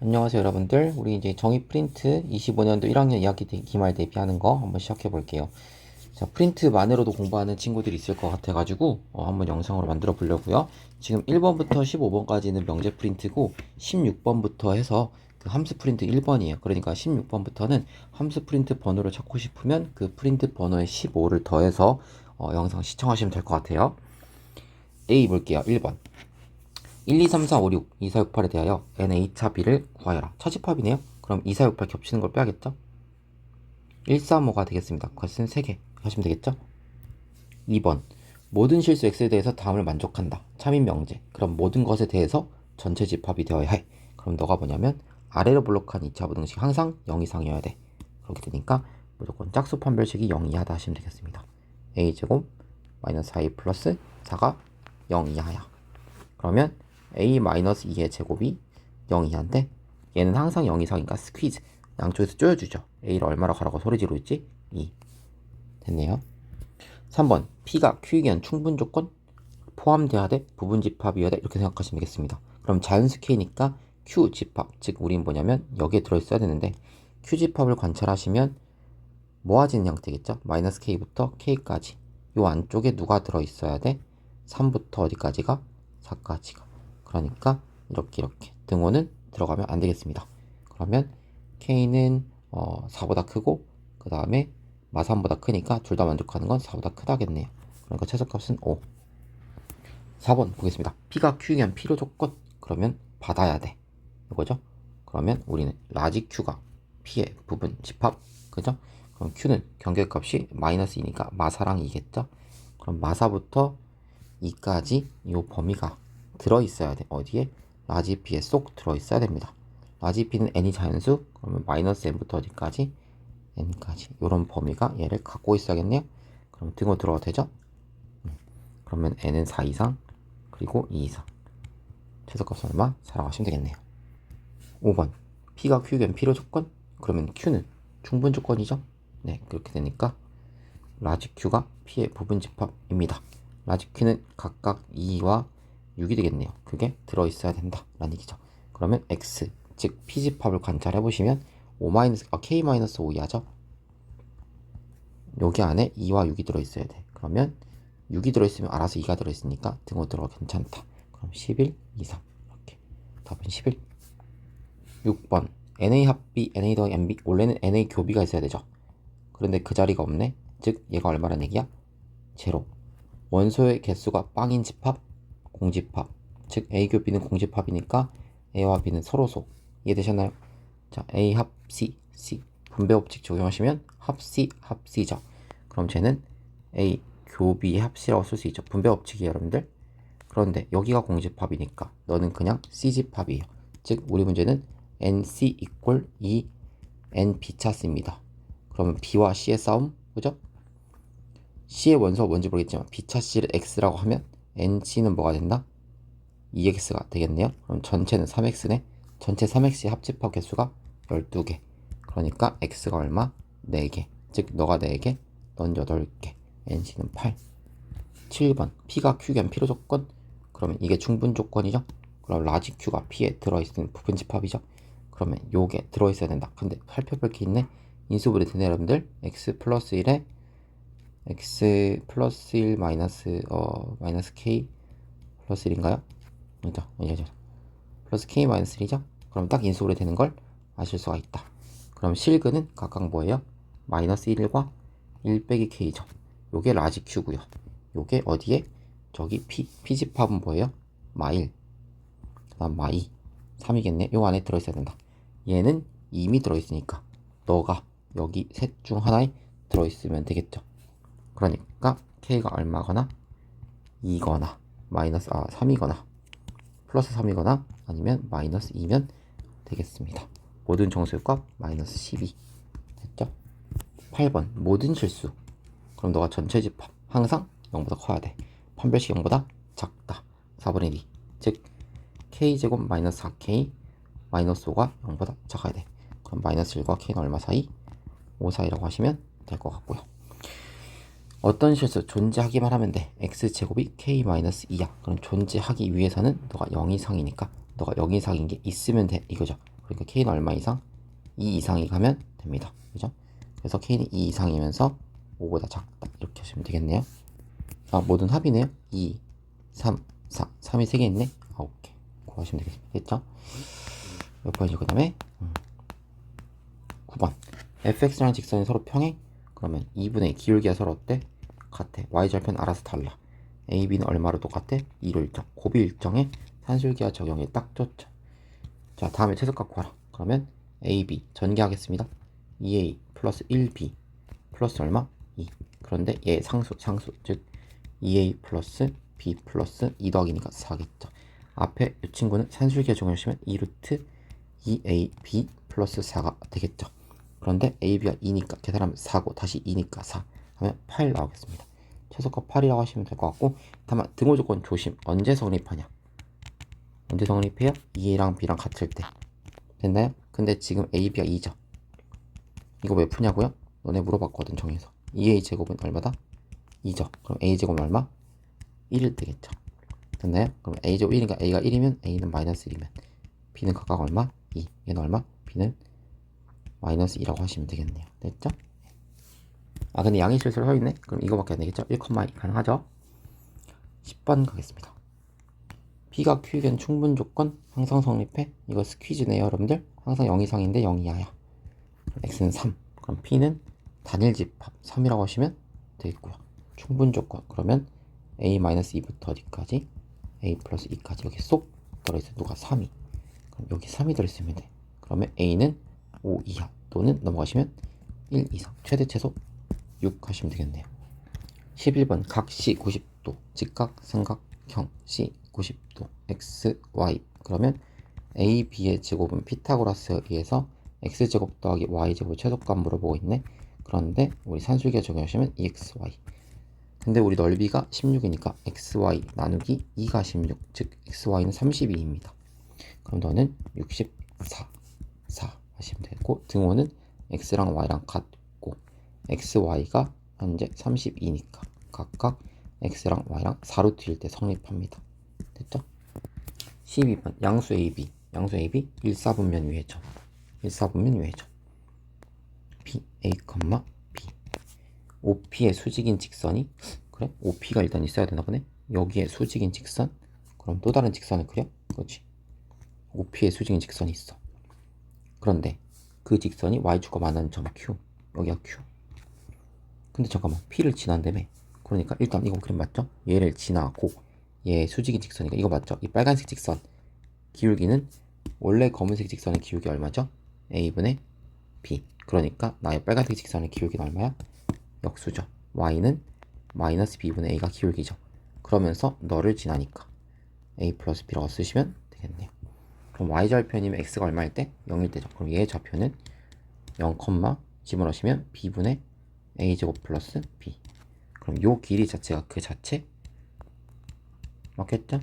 안녕하세요 여러분들. 우리 이제 정의 프린트 25년도 1학년 2학기 기말 대비하는 거 한번 시작해 볼게요. 자, 프린트만으로도 공부하는 친구들이 있을 것 같아 가지고 한번 영상으로 만들어 보려고요. 지금 1번부터 15번까지는 명제 프린트고 16번부터 해서 그 함수 프린트 1번이에요. 그러니까 16번부터는 함수 프린트 번호를 찾고 싶으면 그 프린트 번호에 15를 더해서 영상 시청하시면 될 것 같아요. A 볼게요. 1번. 1, 2, 3, 4, 5, 6, 2, 4, 6, 8에 대하여 n의 2차 b를 구하여라. 처집합이네요. 그럼 2, 4, 6, 8 겹치는 걸 빼야겠죠? 1, 3, 5가 되겠습니다. 괄수는 3개 하시면 되겠죠? 2번. 모든 실수 x에 대해서 다음을 만족한다. 참인 명제. 그럼 모든 것에 대해서 전체 집합이 되어야 해. 그럼 너가 뭐냐면 아래로 블록한 2차 부등식 항상 0 이상이어야 돼. 그렇게 되니까 무조건 짝수 판별식이 0 이하다 하시면 되겠습니다. a제곱 마이너스 4a 플러스 4가 0 이하야. 그러면 a-2의 제곱이 0 이하인데 얘는 항상 0 이상이니까 스퀴즈 양쪽에서 쪼여주죠. a를 얼마로 가라고 소리 지르고 있지? 2 됐네요. 3번 p가 q에 의한 충분 조건 포함돼야 돼? 부분 집합이어야 돼? 이렇게 생각하시면 되겠습니다. 그럼 자연수 k니까 q 집합, 즉 우린 뭐냐면 여기에 들어있어야 되는데 q 집합을 관찰하시면 모아지는 형태겠죠? 마이너스 k부터 k까지 요 안쪽에 누가 들어있어야 돼? 3부터 어디까지가? 4까지가. 그러니까 이렇게 등호는 들어가면 안 되겠습니다. 그러면 k는 4보다 크고 그 다음에 마3보다 크니까 둘 다 만족하는 건 4보다 크다겠네요. 그러니까 최소값은 5. 4번 보겠습니다. p가 q에 의한 필요 조건 그러면 받아야 돼. 이거죠? 그러면 우리는 라지 q가 p의 부분 집합 그죠? 그럼 q는 경계값이 마이너스 2니까 마사랑 2겠죠? 그럼 마사부터 2까지 이 범위가 들어있어야 돼. 어디에? 라지 p에 쏙 들어있어야 됩니다. 라지 p는 n이 자연수 그러면 마이너스 n부터 어디까지? n까지 이런 범위가 얘를 갖고 있어야겠네요. 그럼 등호 들어가도 되죠? 그러면 n은 4 이상 그리고 2 이상 최소값은 얼마? 4라고 하시면 되겠네요. 5번 p가 q에 의한 필요 조건 그러면 q는 충분 조건이죠. 네 그렇게 되니까 라지 q가 p의 부분 집합입니다. 라지 q는 각각 2와 6이 되겠네요. 그게 들어있어야 된다 라는 얘기죠. 그러면 x 즉 p 집합을 관찰해 보시면 k-5 이하죠. 여기 안에 2와 6이 들어있어야 돼. 그러면 6이 들어있으면 알아서 2가 들어있으니까 등호 들어가 괜찮다. 그럼 11, 23 이렇게 답은 11. 6번 NA 합비 NA 더하기 NB 원래는 NA 교비가 있어야 되죠. 그런데 그 자리가 없네. 즉 얘가 얼마란 얘기야? 제로. 원소의 개수가 빵인 집합 공집합 즉 A 교비는 공집합이니까 A와 B는 서로소. 이해되셨나요? 자 A 합 C C 분배법칙 적용하시면 합 C 합 C죠. 그럼 쟤는 A 교비 합 C라고 쓸 수 있죠. 분배법칙이에요 여러분들. 그런데 여기가 공집합이니까 너는 그냥 C집합이에요. 즉 우리 문제는 NC 이꼴 2 NB 차스입니다. 그러면 B와 C의 싸움 그죠? C의 원소가 뭔지 모르겠지만 B차 C를 X라고 하면 NC는 뭐가 된다? 2X가 되겠네요. 그럼 전체는 3X네. 전체 3X의 합집합 개수가 12개. 그러니까 X가 얼마? 4개. 즉 너가 4개, 넌 8개. NC는 8. 7번 P가 Q에 의한 필요 조건 그러면 이게 충분 조건이죠. 그럼 라지 Q가 P에 들어있는 부분 집합이죠. 그러면 요게 들어있어야 된다. 근데 살펴볼 게 있네. 인수분해 되네 여러분들. X 플러스 1에 X 플러스 1 마이너스 마이너스 K 플러스 1인가요? 아니죠. 플러스 K 마이너스 1이죠. 그럼 딱 인수분해 되는 걸 아실 수가 있다. 그럼 실근은 각각 뭐예요? 마이너스 1과 1 빼기 K죠. 요게 라지 Q고요. 요게 어디에? 저기 P 집합은 뭐예요? 마1 그 다음 마2 3이겠네. 요 안에 들어있어야 된다. 얘는 이미 들어있으니까 너가 여기 셋 중 하나에 들어있으면 되겠죠. 그러니까 K가 얼마거나 2거나 마이너스 3이거나 플러스 3이거나 아니면 마이너스 2면 되겠습니다. 모든 정수값 마이너스 12 됐죠? 8번 모든 실수 그럼 너가 전체 집합 항상 0보다 커야 돼. 판별식 0보다 작다. 4분의 2. 즉 K제곱 마이너스 4K 마이너스 5가 0보다 작아야 돼. 그럼 마이너스 1과 K는 얼마 사이? 5 사이라고 하시면 될 것 같고요. 어떤 실수 존재하기만 하면 돼. X제곱이 K-2야. 그럼 존재하기 위해서는 너가 0 이상이니까 너가 0 이상인 게 있으면 돼. 이거죠. 그러니까 K는 얼마 이상? 2 이상이 가면 됩니다. 그죠? 그래서 K는 2 이상이면서 5보다 작다. 이렇게 하시면 되겠네요. 자, 모든 합이네요. 2, 3, 4. 3이 3개 있네. 9개. 구하시면 되겠습니다. 됐죠? 몇 번이죠? 그 다음에 9번. fx라는 직선이 서로 평행? 그러면 2분의 기울기가 서로 어때? 같아. y절편 알아서 달라. a, b는 얼마로 똑같아? 2로 일정. 고비 일정에 산술기하 적용이 딱 좋죠. 자, 다음에 최소값 구하라. 그러면 a, b 전개하겠습니다. 2a 플러스 1b 플러스 얼마? 2. 그런데 얘 상수, 즉 2a 플러스 b 플러스 2 더하기니까 4겠죠. 앞에 이 친구는 산술기하 적용하시면 2루트 2ab 플러스 4가 되겠죠. 그런데 ab가 2니까 계산하면 4고 다시 2니까 4 하면 8 나오겠습니다. 최소값 8이라고 하시면 될 것 같고, 다만 등호 조건 조심. 언제 성립하냐? 언제 성립해요? 2a랑 b랑 같을 때. 됐나요? 근데 지금 ab가 2죠. 이거 왜 푸냐고요? 너네 물어봤거든, 정해서. 2a 제곱은 얼마다? 2죠. 그럼 a 제곱은 얼마? 1일 되겠죠. 됐나요? 그럼 a 제곱 1이니까 a가 1이면 a는 마이너스 1이면 b는 각각 얼마? 2. 얘는 얼마? b는 마이너스 2라고 하시면 되겠네요. 됐죠? 아, 근데 양의 실수로 서 있네? 그럼 이거밖에 안 되겠죠? 1,2 가능하죠? 10번 가겠습니다. P가 Q에겐 충분 조건 항상 성립해? 이거 스퀴즈네요, 여러분들. 항상 0 이상인데 0 이하야. X는 3. 그럼 P는 단일 집합 3이라고 하시면 되겠고요. 충분 조건. 그러면 A-2부터 어디까지? A 플러스 2까지 여기 쏙 들어있어. 누가 3이. 그럼 여기 3이 들어있으면 돼. 그러면 A는 5 이하 또는 넘어가시면 1 이상. 최대 최소 6 하시면 되겠네요. 11번 각 C 90도 직각 삼각형 C 90도 x, y. 그러면 a, b의 제곱은 피타고라스에 의해서 x제곱 더하기 y제곱 최소값 물어보고 있네. 그런데 우리 산술기하 적용하시면 2xy. 근데 우리 넓이가 16이니까 xy 나누기 2가 16, 즉 xy는 32입니다. 그럼 너는 64, 4 하시면 되고, 등호는 x랑 y랑 같고 xy가 현재 32니까 각각 x랑 y랑 4루트일 때 성립합니다. 됐죠? 12번 양수 AB 1사분면 위에죠. 1사분면 위에죠. P, A, B. OP의 수직인 직선이, 그래? OP가 일단 있어야 되나 보네. 여기에 수직인 직선. 그럼 또 다른 직선을 그려? 그렇지. OP의 수직인 직선이 있어. 그런데 그 직선이 y축과 만나는 점 Q. 여기가 Q. 근데 잠깐만, P를 지난다며. 그러니까 일단 이거 그림 맞죠? 얘를 지나고 얘 수직인 직선이니까 이거 맞죠? 이 빨간색 직선 기울기는 원래 검은색 직선의 기울기 얼마죠? A분의 B. 그러니까 나의 빨간색 직선의 기울기는 얼마야? 역수죠. Y는 마이너스 B분의 A가 기울기죠. 그러면서 너를 지나니까 A 플러스 B라고 쓰시면 되겠네요. 그럼 Y절편이면 X가 얼마일 때? 0일 때죠. 그럼 얘의 좌표는 0, 집어넣으시면 B분의 A제곱 플러스 B. 그럼 요 길이 자체가 그 자체? 맞겠죠?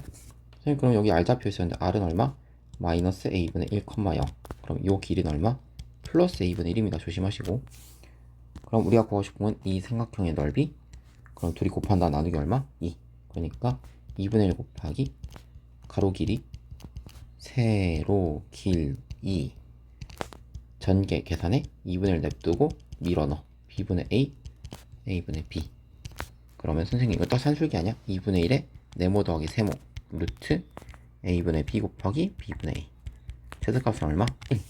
선생님, 그럼 여기 R 잡혀 있었는데 R은 얼마? 마이너스 A분의 1, 0. 그럼 요 길이는 얼마? 플러스 A분의 1입니다. 조심하시고. 그럼 우리가 구하고 싶은 건 이 삼각형의 넓이. 그럼 둘이 곱한다 나누기 얼마? 2. 그러니까 2분의 1 곱하기 가로 길이 세로 길 2. 전개 계산에 2분의 1 냅두고 밀어넣어. B분의 A, A분의 B. 그러면 선생님 이거 딱 산술기 아니야? 2분의 1에 네모 더하기 세모 루트 A분의 B 곱하기 B분의 A. 최소값은 얼마? 1.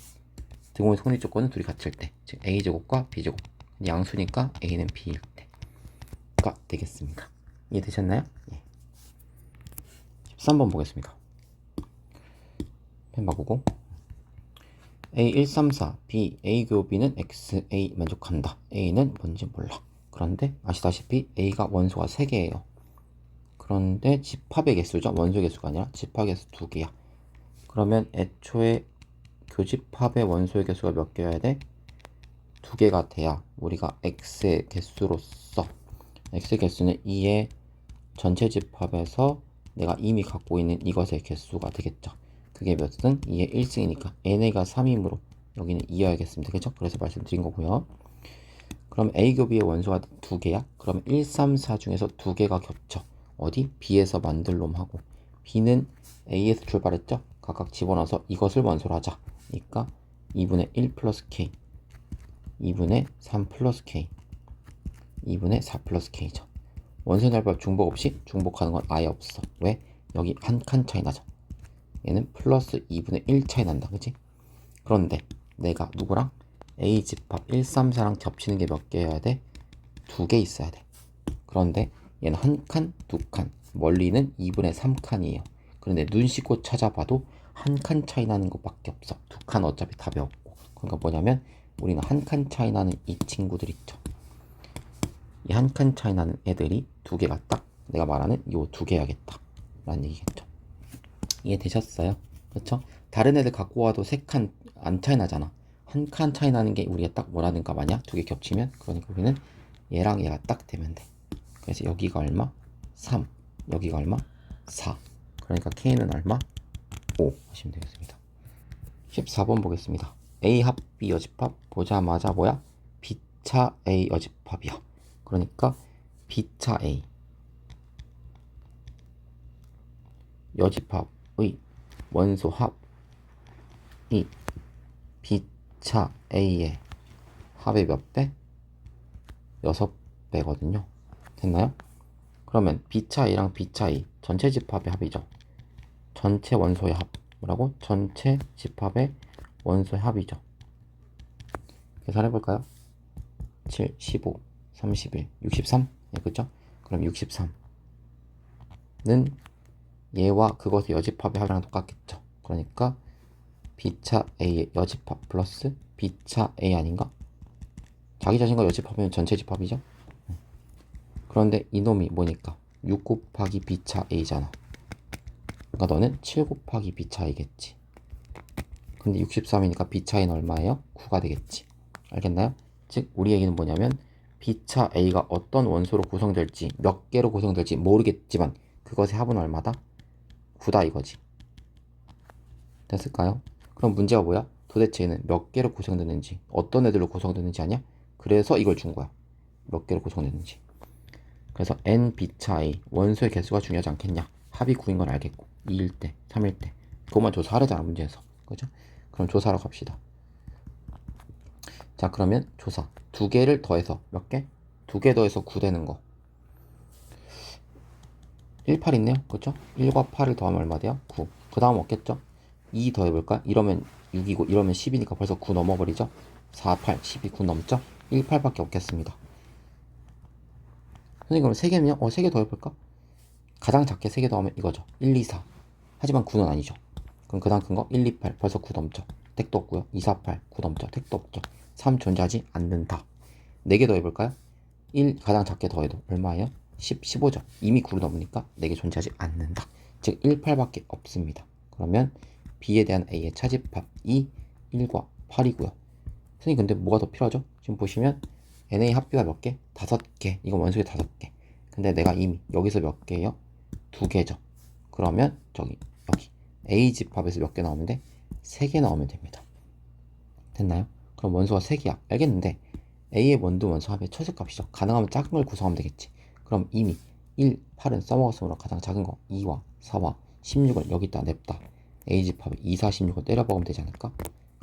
등호의 성립 조건은 둘이 같을 때, 즉 A제곱과 B제곱. 양수니까 A는 B일 때가 되겠습니다. 이해되셨나요? 예. 13번 보겠습니다. 펜 바꾸고 A134 B A 교호 B는 X A 만족한다. A는 뭔지 몰라. 그런데 아시다시피 A가 원소가 3개예요. 그런데 집합의 개수죠. 원소 개수가 아니라 집합 개수 2개야. 그러면 애초에 교집합의 원소의 개수가 몇 개여야 돼? 2개가 돼야 우리가 X의 개수로서, X의 개수는 2의 전체 집합에서 내가 이미 갖고 있는 이것의 개수가 되겠죠. 그게 몇승? 2의 1승이니까 n가 3이므로 여기는 2여야겠습니다. 그렇죠? 그래서 말씀드린 거고요. 그럼 A 교비의 원소가 2개야? 그럼 1, 3, 4 중에서 2개가 겹쳐. 어디? B에서 만들 놈하고. B는 A에서 출발했죠? 각각 집어넣어서 이것을 원소로 하자. 그러니까 2분의 1 플러스 k, 2분의 3 플러스 k, 2분의 4 플러스 k죠. 원소결합 중복 없이 중복하는 건 아예 없어. 왜? 여기 한 칸 차이 나죠. 얘는 플러스 2분의 1 차이 난다. 그치? 그런데 내가 누구랑? A 집합 1, 3, 4랑 겹치는 게 몇 개여야 돼? 2개 있어야 돼. 그런데 얘는 한 칸, 두 칸, 멀리는 2분의 3칸이에요. 그런데 눈 씻고 찾아봐도 한 칸 차이 나는 것밖에 없어. 두 칸 어차피 답이 없고. 그러니까 뭐냐면 우리는 한 칸 차이 나는 이 친구들 있죠. 이 한 칸 차이 나는 애들이 두 개가 딱 내가 말하는 요 두 개야겠다 라는 얘기겠죠. 이해되셨어요? 그렇죠? 다른 애들 갖고 와도 세 칸 안 차이 나잖아. 한 칸 차이 나는 게 우리가 딱 뭐라든가 만약 두 개 겹치면, 그러니까 우리는 얘랑 얘가 딱 되면 돼. 그래서 여기가 얼마? 3, 여기가 얼마? 4. 그러니까 K는 얼마? 5 하시면 되겠습니다. 14번 보겠습니다. A 합 B 여집합 보자마자 뭐야? B차 A 여집합이야. 그러니까 B차 A 여집합의 원소 합이 B차 A의 합의 몇 배? 6배거든요. 됐나요? 그러면 B차 A랑 B차 A 전체 집합의 합이죠. 전체 원소의 합. 뭐라고? 전체 집합의 원소의 합이죠. 계산해볼까요? 7, 15, 31, 63? 네, 그죠? 그럼 63는 얘와 그것의 여집합의 합이랑 똑같겠죠. 그러니까 B차 A의 여집합 플러스 B차 A 아닌가? 자기 자신과 여집합이면 전체 집합이죠. 그런데 이놈이 뭐니까 6 곱하기 B차 A잖아. 그러니까 너는 7 곱하기 B차 A겠지. 근데 63이니까 B차 A는 얼마예요? 9가 되겠지. 알겠나요? 즉 우리 얘기는 뭐냐면 B차 A가 어떤 원소로 구성될지, 몇 개로 구성될지 모르겠지만 그것의 합은 얼마다? 9다 이거지. 됐을까요? 그럼 문제가 뭐야? 도대체 얘는 몇 개로 구성되는지, 어떤 애들로 구성되는지 아냐? 그래서 이걸 준 거야. 몇 개로 구성되는지. 그래서 N, B차 A 원소의 개수가 중요하지 않겠냐? 합이 9인 건 알겠고 2일 때, 3일 때 그것만 조사하려잖아 문제에서. 그죠? 그럼 조사하러 갑시다. 자 그러면 조사 두 개를 더해서 몇 개? 두 개 더해서 9 되는 거 1, 8 있네요. 그쵸? 1과 8을 더하면 얼마 돼요? 9. 그 다음 없겠죠? 2 더해볼까? 이러면 6이고 이러면 10이니까 벌써 9 넘어버리죠? 4, 8, 12, 9 넘죠? 1, 8밖에 없겠습니다. 선생님 그럼 3개면요? 3개 더해볼까? 가장 작게 3개 더하면 이거죠. 1, 2, 4. 하지만 9는 아니죠. 그럼 그 다음 큰 거 1, 2, 8 벌써 9 넘죠. 택도 없고요. 2, 4, 8 9 넘죠. 택도 없죠. 3 존재하지 않는다. 4개 더해볼까요? 1 가장 작게 더해도 얼마예요? 10, 15죠. 이미 9를 넘으니까 4개 존재하지 않는다. 즉 1, 8밖에 없습니다. 그러면 B에 대한 A의 차집합이 1과 8이고요. 선생님 근데 뭐가 더 필요하죠? 지금 보시면 NA 합비가 몇 개? 5개. 이거 원소의 5개. 근데 내가 이미 여기서 몇 개예요? 2개죠. 그러면 여기 A 집합에서 몇 개 나오면 돼? 3개 나오면 됩니다. 됐나요? 그럼 원소가 3개야. 알겠는데 A의 원소 합의 최소값이죠. 가능하면 작은 걸 구성하면 되겠지. 그럼 이미 1, 8은 써먹었으므로 가장 작은 거 2와 4와 16을 여기다 냅다. A 집합에 2, 4, 16을 때려박으면 되지 않을까?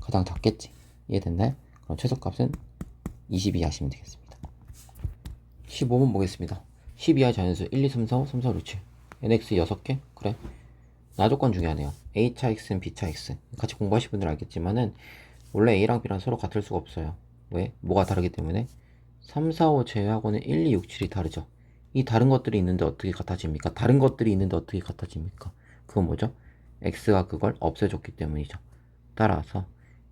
가장 작겠지. 이해됐나요? 그럼 최소값은 22 하시면 되겠습니다. 15번 보겠습니다. 12하 자연수 1, 2, 3, 4, 5, 3, 4, 5, 6, 7 NX 6개? 그래. 나조건 중요하네요. A차 X는 B차 X. 같이 공부하신 분들 알겠지만은 원래 A랑 B랑 서로 같을 수가 없어요. 왜? 뭐가 다르기 때문에 3, 4, 5 제외하고는 1, 2, 6, 7이 다르죠. 이 다른 것들이 있는데 어떻게 같아집니까? 다른 것들이 있는데 어떻게 같아집니까? 그건 뭐죠? X가 그걸 없애줬기 때문이죠. 따라서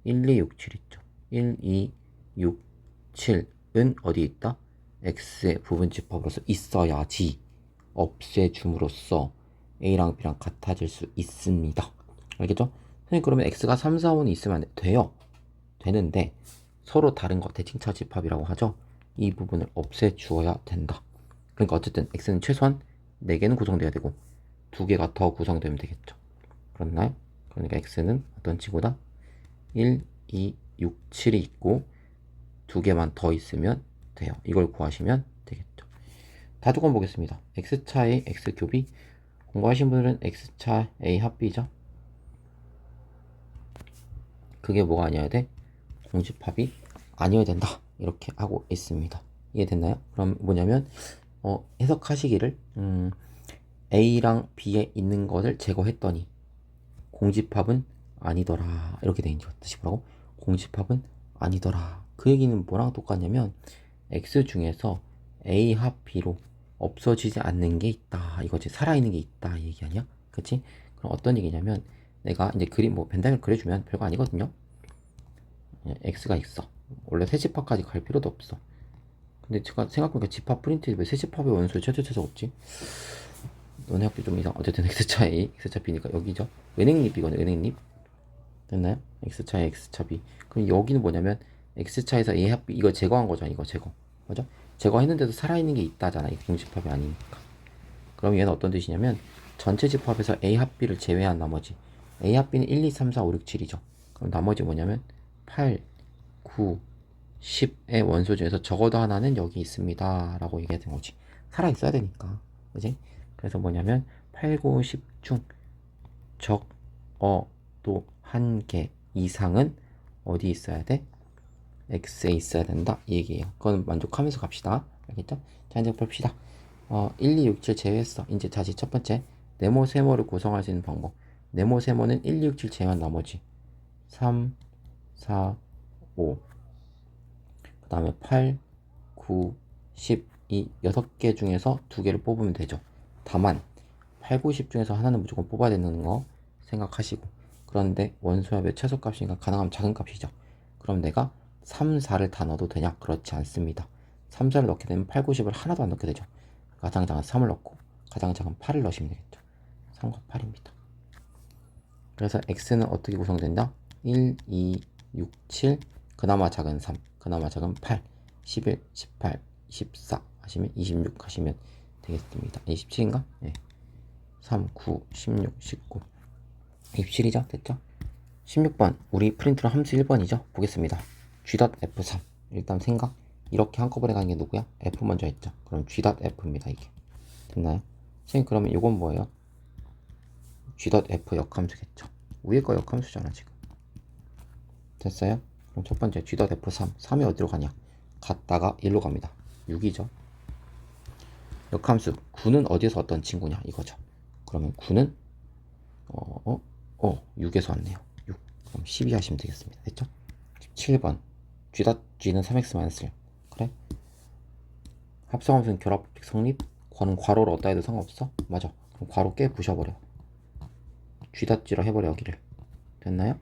1, 2, 6, 7 있죠. 1, 2, 6, 7은 어디 있다? X의 부분집합으로서 있어야지 없애줌으로써 A랑 B랑 같아질 수 있습니다. 알겠죠? 선생님 그러면 X가 3, 4, 5는 있으면 안 돼요. 되는데 서로 다른 거 대칭차 집합이라고 하죠. 이 부분을 없애주어야 된다. 그러니까 어쨌든 X는 최소한 4개는 구성돼야 되고 2개가 더 구성되면 되겠죠. 그렇나요? 그러니까 X는 어떤 친구다? 1, 2, 6, 7이 있고 2개만 더 있으면 돼요. 이걸 구하시면 되겠죠. 다조건 보겠습니다. X차의 X교비 공부하신 분들은 X차 A 합비죠. 그게 뭐가 아니어야 돼? 공집합이 아니어야 된다. 이렇게 하고 있습니다. 이해됐나요? 그럼 뭐냐면 해석하시기를 A랑 B에 있는 것을 제거했더니 공집합은 아니더라. 이렇게 돼 있는 거. 다시 뭐라고? 공집합은 아니더라. 그 얘기는 뭐랑 똑같냐면 X 중에서 A 합 B로 없어지지 않는 게 있다. 이거지. 살아있는 게 있다. 이 얘기 아니야? 그치? 그럼 어떤 얘기냐면 내가 이제 그림 뭐 벤다이어그램 그려주면 별거 아니거든요. X가 있어. 원래 세집합까지 갈 필요도 없어. 근데 제가 생각해보니까 집합 프린트에 왜 세집합의 원소에 최초체적 없지? 너네 학교 좀 이상. 어쨌든 X차 A, X차 B니까 여기죠. 은행립이거든. 은행립. 됐나요? X차 A, X차 B. 그럼 여기는 뭐냐면 X차에서 A 합 B 이거 제거한 거잖아. 이거 제거. 맞아? 제거했는데도 살아있는 게 있다잖아. 이 공집합이 아니니까. 그럼 얘는 어떤 뜻이냐면 전체 집합에서 A 합 B를 제외한 나머지 A 합 B는 1, 2, 3, 4, 5, 6, 7이죠. 그럼 나머지 뭐냐면 8, 9, 10의 원소 중에서 적어도 하나는 여기 있습니다 라고 얘기하는 거지. 살아있어야 되니까. 그지? 그래서 뭐냐면 8, 9, 10 중 적어도 한 개 이상은 어디 있어야 돼? X에 있어야 된다 이 얘기예요. 그건 만족하면서 갑시다. 알겠죠? 자 이제 봅시다. 1, 2, 6, 7 제외했어. 이제 다시 첫 번째 네모 세모를 구성할 수 있는 방법. 네모 세모는 1, 2, 6, 7 제외한 나머지 3, 4, 5 그 다음에 8, 9, 10 이 6개 중에서 2개를 뽑으면 되죠. 다만 8, 9, 10 중에서 하나는 무조건 뽑아야 되는 거 생각하시고, 그런데 원소합의 최소값이니까 가능하면 작은 값이죠. 그럼 내가 3, 4를 다 넣어도 되냐? 그렇지 않습니다. 3, 4를 넣게 되면 8, 9, 10을 하나도 안 넣게 되죠. 가장 작은 3을 넣고 가장 작은 8을 넣으시면 되겠죠. 3과 8입니다. 그래서 x는 어떻게 구성된다? 1, 2, 6, 7 그나마 작은 3 그나마 작은 8 11, 18, 14 하시면 26 하시면 되겠습니다. 27인가? 네. 3, 9, 16, 19 27이죠? 됐죠? 16번 우리 프린트로 함수 1번이죠? 보겠습니다. G.F3 일단 생각 이렇게 한꺼번에 가는 게 누구야? F 먼저 했죠. 그럼 G.F입니다. 이게 됐나요? 선생님 그러면 이건 뭐예요? G.F 역함수겠죠. 위에 거 역함수잖아 지금. 됐어요? 그럼 첫 번째 G.F3 3이 어디로 가냐? 갔다가 1로 갑니다. 6이죠. 역함수 9는 어디에서 어떤 친구냐 이거죠. 그러면 9는 6에서 왔네요. 6 그럼 12 하시면 되겠습니다. 됐죠? 17번 G.G는 3x-1 그래? 합성함수는 결합법칙 성립. 괄호를 어디다 해도 상관없어? 맞아. 그럼 괄호 깨 부셔버려. G.G로 해버려 여기를. 됐나요?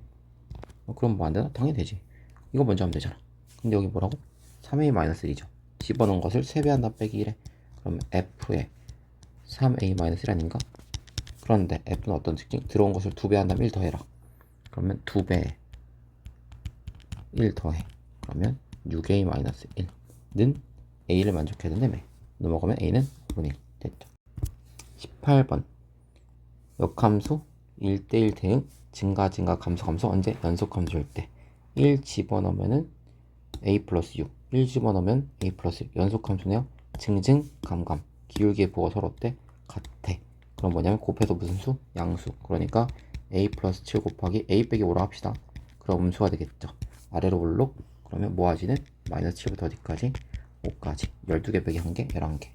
그럼 뭐 안되나? 당연히 되지. 이거 먼저 하면 되잖아. 근데 여기 뭐라고? 3a-1이죠. 집어넣은 것을 3배한다 빼기 1에 그럼 f에 3a-1 아닌가? 그런데 f는 어떤 특징? 들어온 것을 2배 한 다음에 1 더해라. 그러면 2배에 1 더해. 그러면 6a-1는 a를 만족해야 된다며. 넘어가면 a는 5분의 1 됐죠. 18번 역함수 1대1 대응 증가 감소 언제? 연속함수일 때 1 집어넣으면은 a 플러스 6 1 집어넣으면 a 플러스 6 연속함수네요. 감감 기울기의 부호가 서로 어때? 같아. 그럼 뭐냐면 곱해서 무슨 수? 양수. 그러니까 a 플러스 7 곱하기 a 빼기 5로 합시다. 그럼 음수가 되겠죠. 아래로 올록 그러면 모아지는 마이너스 7부터 어디까지? 5까지 12개 빼기 1개 11개.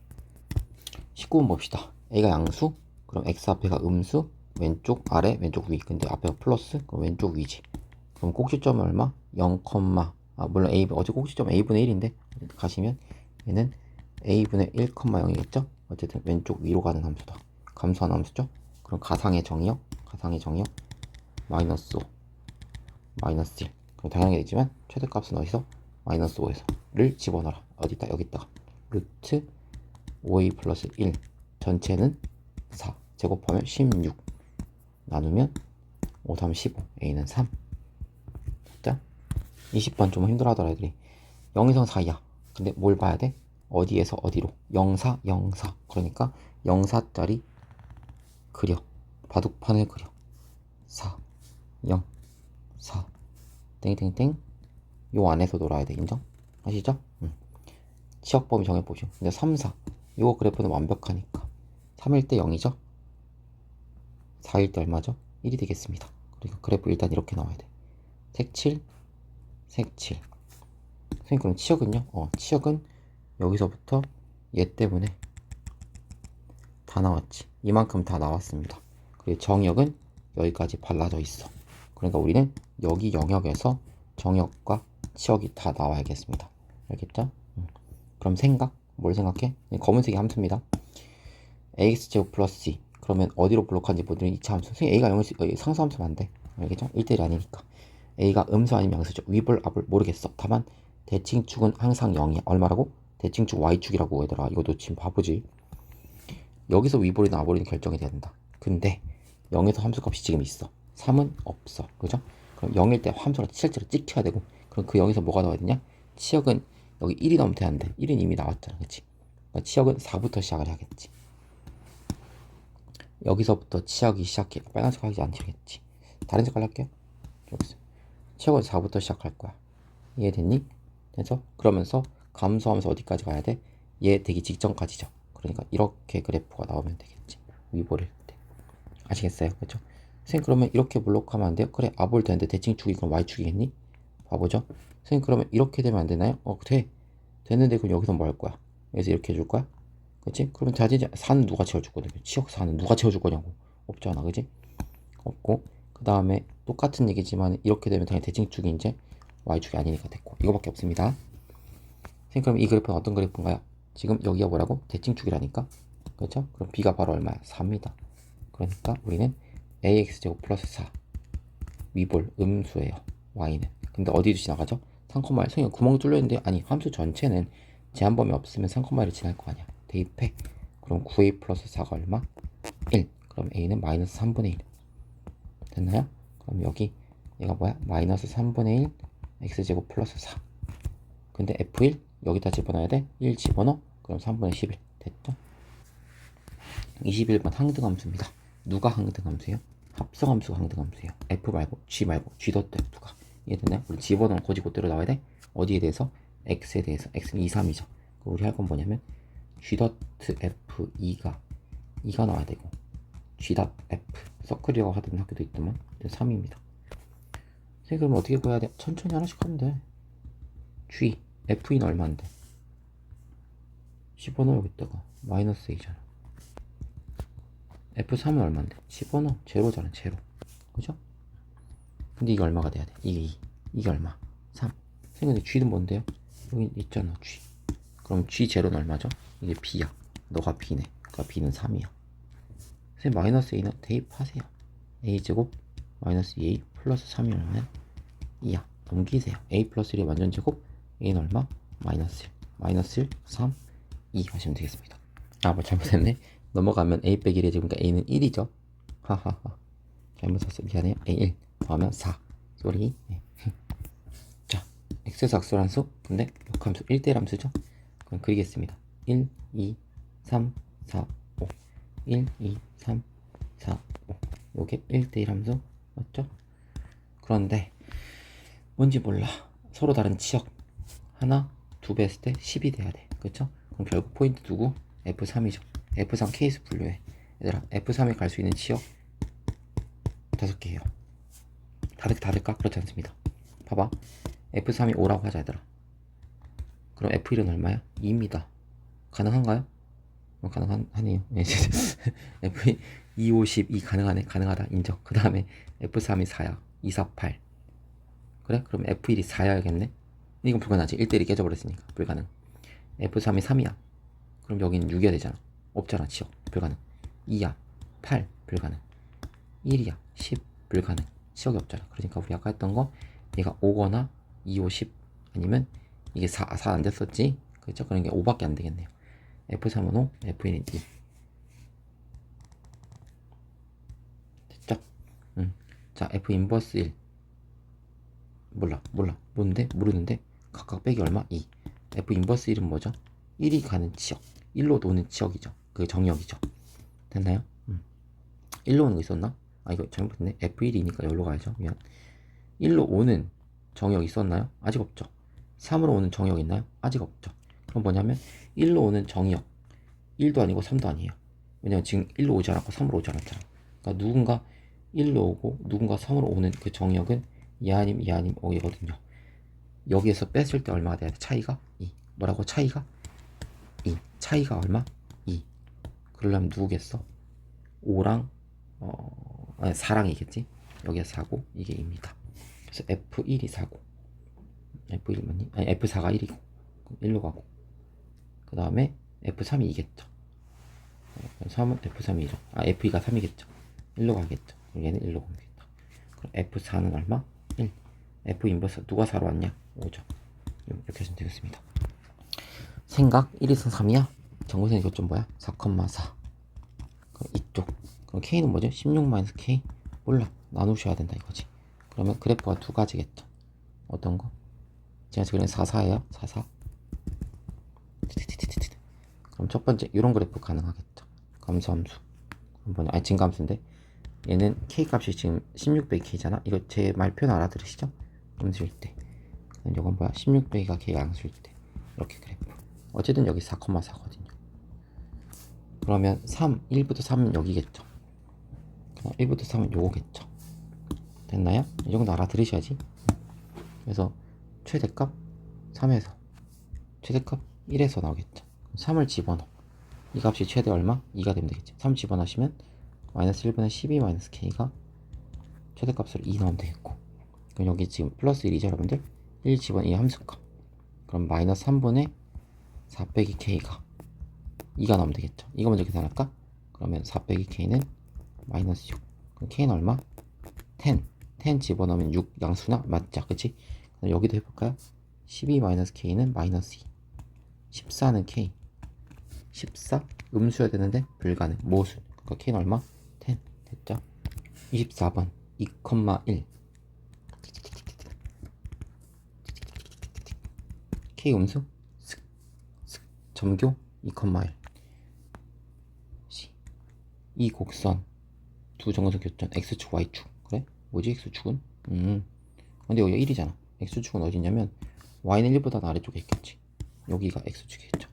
19번 봅시다. a가 양수 그럼 x 앞에가 음수 왼쪽 아래 왼쪽 위. 근데 앞에가 플러스 그럼 왼쪽 위지. 그럼 꼭지점은 얼마? 0, 물론 a 어제 꼭지점 a분의 1인데 가시면 얘는 a분의 1,0이겠죠? 어쨌든 왼쪽 위로 가는 함수다. 감소하는 함수죠? 그럼 가상의 정의역 마이너스 5 마이너스 1. 그럼 당연히 되지만 최대값은 어디서? 마이너스 5에서를 집어넣어라. 어디다? 여기다가 루트 5a 플러스 1 전체는 4 제곱하면 16 나누면 5, 3, 15 a는 3. 됐죠? 20번 좀 힘들어하더라 애들이. 0에서 4야. 근데 뭘 봐야 돼? 어디에서 어디로? 04, 04. 그러니까 04짜리 그려. 바둑판을 그려. 4, 0, 4. 땡땡땡. 요 안에서 놀아야 돼. 인정? 아시죠? 치역 범위 정해보죠. 근데 3, 4. 요 그래프는 완벽하니까. 3일 때 0이죠? 4일 때 얼마죠? 1이 되겠습니다. 그러니까 그래프 일단 이렇게 나와야 돼. 색칠, 색칠. 선생님 그럼 치역은요? 치역은 여기서부터 얘 때문에 다 나왔지. 이만큼 다 나왔습니다. 그리고 정역은 여기까지 발라져 있어. 그러니까 우리는 여기 영역에서 정역과 치역이 다 나와야겠습니다. 알겠죠? 그럼 생각? 뭘 생각해? 검은색이 함수입니다. ax제곱 플러스 c. 그러면 어디로 블록한지 보더니 2차 함수. 선생님 a가 0일 상수함수면 안 돼. 알겠죠? 1대1 아니니까. a가 음수 아니면 양수죠. 위볼, 앞을 모르겠어. 다만 대칭축은 항상 0이야. 얼마라고? 대칭축 y축이라고 얘들아. 이거 너 지금 바보지? 여기서 위볼이나 아볼이나 결정이 돼야 된다. 근데 0에서 함수값이 지금 있어. 3은 없어. 그죠? 그럼 0일 때 함수가 실제로 찍혀야 되고, 그럼 그 0에서 뭐가 나와야 되냐? 치역은 여기 1이 나오면 되는데 1은 이미 나왔잖아. 그치? 그러니까 치역은 4부터 시작을 해야겠지. 여기서부터 치역이 시작해. 빨간색 하지 않겠지. 다른 색깔 할게요. 여기서 치역은 4부터 시작할 거야. 이해됐니? 그래서 그러면서 감소하면서 어디까지 가야 돼? 얘 되기 직전까지죠. 그러니까 이렇게 그래프가 나오면 되겠지. 위볼일 때. 아시겠어요? 그렇죠? 선생님 그러면 이렇게 블록하면 안 돼요? 그래 아볼 되는데 대칭축이 그럼 y축이겠니? 봐보죠. 선생님 그러면 이렇게 되면 안 되나요? 돼. 됐는데 그럼 여기서 뭐 할 거야? 여기서 이렇게 해줄 거야? 그치? 그러면 자지 4는 누가 채워줄 거냐? 치역 4는 누가 채워줄 거냐고. 없잖아. 그치? 없고 그 다음에 똑같은 얘기지만 이렇게 되면 당연히 대칭축이 이제 y축이 아니니까 됐고 이거밖에 없습니다. 선생님 그럼 이 그래프는 어떤 그래프인가요? 지금 여기가 뭐라고? 대칭축이라니까. 그렇죠? 그럼 b가 바로 얼마야? 4입니다. 그러니까 우리는 ax제곱 플러스 4 위볼 음수예요. y는. 근데 어디로 지나가죠? 3,1. 선생님 구멍 뚫려있는데 아니 함수 전체는 제한범위 없으면 3,1을 지날 거 아니야. 대입해. 그럼 9a 플러스 4가 얼마? 1. 그럼 a는 마이너스 3분의 1. 됐나요? 그럼 여기 얘가 뭐야? 마이너스 3분의 1 x제곱 플러스 4. 근데 f1 여기다 집어넣어야 돼? 1 집어넣어? 그럼 3분의 11. 됐죠? 21번 항등함수입니다. 누가 항등함수예요? 합성함수가 항등함수예요. f 말고 g 말고 g 덧 f가. 이해됐나요? 우리 집어넣은 거지 그대로 나와야 돼? 어디에 대해서? x에 대해서. x는 2, 3이죠. 우리 할 건 뭐냐면 g 덧 f2가 2가 나와야 되고 g 덧 f 서클이라고 하던 학교도 있더만 3입니다. 선생님 그러면 어떻게 구해야 돼? 천천히 하나씩 하면 돼. g f는 얼마인데? 10원 여기다가 마이너스 a잖아. F3은 얼마인데? 10원 제로잖아. 제로. 그죠? 근데 이게 얼마가 돼야 돼? 이게 2. 이게 얼마? 3. 근데 G는 뭔데요? 여기 있잖아. G. 그럼 G 제로는 얼마죠? 이게 B야. 너가 B네. 그러니까 B는 3이야. 선생님 마이너스 A는 대입하세요. A제곱 마이너스 2A 플러스 3이 얼마야? 2야. 넘기세요. A 플러스 1의 완전제곱 A는 얼마? 마이너스 1. 마이너스 1, 3, 2 하시면 되겠습니다. 뭐 잘못했네. 넘어가면 A 빼기 1의 제곱이니까 A는 1이죠. 하하하. 잘못 썼어. 미안해요. A1 더하면 4. 쏘리. 자, X에서 악수란 수. 근데 역함수 1대1 함수죠. 그럼 그리겠습니다. 1, 2, 3, 4, 5. 1, 2, 3, 4, 5. 요게 1대1 함수 맞죠? 그런데 뭔지 몰라. 서로 다른 치역. 하나, 두 배 했을 때 10이 돼야 돼. 그쵸? 그럼 결국 포인트 두고 F3이죠. F3 케이스 분류해. 얘들아, F3에 갈 수 있는 치역 5개예요. 다 될까? 그렇지 않습니다. 봐봐. F3이 5라고 하자, 얘들아. 그럼 F1은 얼마야? 2입니다. 가능한가요? 가능하네요. F2, 2, 5, 10, 2 가능하네. 가능하다. 인정. 그 다음에 F3이 4야. 2, 4, 8. 그래? 그럼 F1이 4야겠네? 이건 불가능하지. 1대1이 깨져버렸으니까. 불가능. F3이 3이야. 그럼 여기는 6이야 되잖아. 없잖아. 치역. 불가능. 2야. 8. 불가능. 1이야. 10. 불가능. 치역이 없잖아. 그러니까 우리 아까 했던 거 얘가 5거나 2, 5, 10 아니면 이게 4 안 됐었지? 그렇죠? 그러니까 5밖에 안 되겠네요. F3은 5, F1은 2. 됐죠? 자, F 인버스 1. 몰라. 뭔데? 모르는데 각각 빼기 얼마? 2. F 인버스 1은 뭐죠? 1이 가는 치역. 1로 노는 치역이죠. 그 정역이죠. 됐나요? 1로 오는 거 있었나? 이거 잘못했네. F1이니까 여기로 가야죠. 미안. 1로 오는 정역 있었나요? 아직 없죠. 3으로 오는 정역 있나요? 아직 없죠. 그럼 뭐냐면 1로 오는 정역 1도 아니고 3도 아니에요. 왜냐면 지금 1로 오지 않았고 3으로 오지 않았잖아. 그러니까 누군가 1로 오고 누군가 3으로 오는 그 정역은 2 아님 2 아님 5이거든요. 여기에서 뺐을 때 얼마가 돼야 돼? 차이가 2. 뭐라고? 차이가 2. 차이가 얼마? 2. 그러려면 누구겠어? 5랑 4랑 이겠지? 여기가 4고 이게 2입니다. 그래서 F1이 4고 F1 맞니? 아니 F4가 1이고 1로 가고 그 다음에 F3이 2겠죠. 3은 F3이 2죠. F2가 3이겠죠. 1로 가겠죠. 얘는 1로 가겠죠. 그럼 F4는 얼마? 1. F 인버스 누가 4로 왔냐? 5죠. 이렇게 하시면 되겠습니다. 생각 1에서 3이야? 정보선 이것 좀 뭐야? 4,4. 그럼 이쪽. 그럼 K는 뭐죠? 16-K? 몰라. 나누셔야 된다 이거지. 그러면 그래프가 두 가지겠죠. 어떤 거? 제가 지금 44예요. 44. 그럼 첫 번째 이런 그래프 가능하겠죠. 감소함수. 그럼 뭐냐? 아니 증가함수인데 얘는 K 값이 지금 16-K잖아. 이거 제 말 표현 알아들으시죠? 음수일 때. 그럼 이건 뭐야? 16-K가 K가 양수일 때. 이렇게 그래프. 어쨌든 여기 4,4거든요. 그러면 3, 1부터 3은 여기겠죠. 1부터 3은 요거겠죠. 됐나요? 이 정도 알아들으셔야지. 그래서 최대값 3에서 최대값 1에서 나오겠죠. 3을 집어넣어. 이 값이 최대 얼마? 2가 되면 되겠죠. 3 집어넣으시면 마이너스 1분의 12 마이너스 K가 최대값으로 2 나오면 되겠고, 그럼 여기 지금 플러스 1이죠 여러분들. 1 집어넣어 이 함수값. 그럼 마이너스 3분의 4 빼기 K가 2가 나오면 되겠죠. 이거 먼저 계산할까? 그러면 4 빼기 K는 마이너스 6. 그럼 K는 얼마? 10 집어넣으면 6 양수나? 맞죠? 그치? 그럼 여기도 해볼까요? 12 마이너스 K는 마이너스 2. 14는 K. 14 음수여야 되는데 불가능. 모수. 그러니까 K는 얼마? 10. 됐죠? 24번 2,1. K 음수 점교 2,1. 이 곡선 두 정근선 교점 X축 Y축. 그래? 뭐지 X축은? 근데 여기가 1이잖아. X축은 어디냐면 Y는 1보다 아래쪽에 있겠지. 여기가 X축이겠죠.